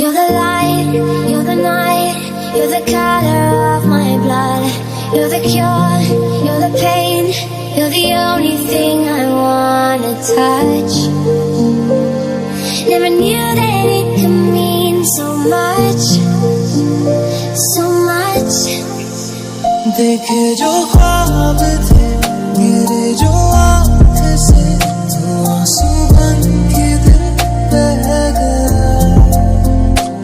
You're the light, you're the night, you're the color of my blood. You're the cure, you're the pain, you're the only thing I wanna touch. Never knew that it could mean so much, so much. देखे जो ख्वाब थे मेरे जो आँख से, तो आंसू बन के दिल बह गया।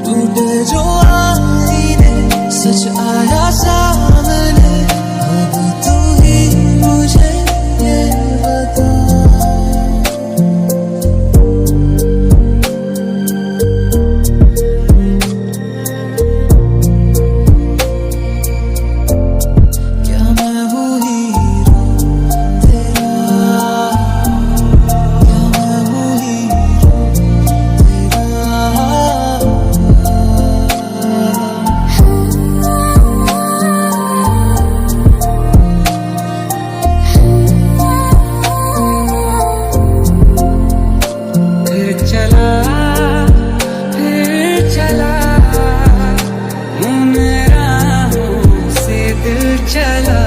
टूटे जो आईने सच आया सामने, अब तू ही मुझे ये बता। फिर चला फिर चला उन राहों से दिल चला।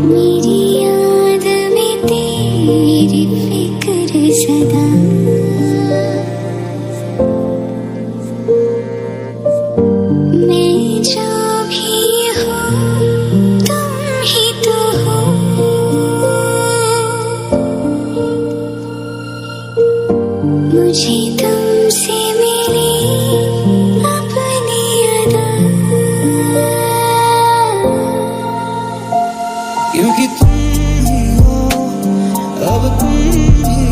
मेरी याद में तेरी फिक्र सदा, मैं जो भी हूँ तुम ही तो हो। मुझे तुमसे मिली अपनी अदा, क्योंकि तुम ही हो, अब तुम ही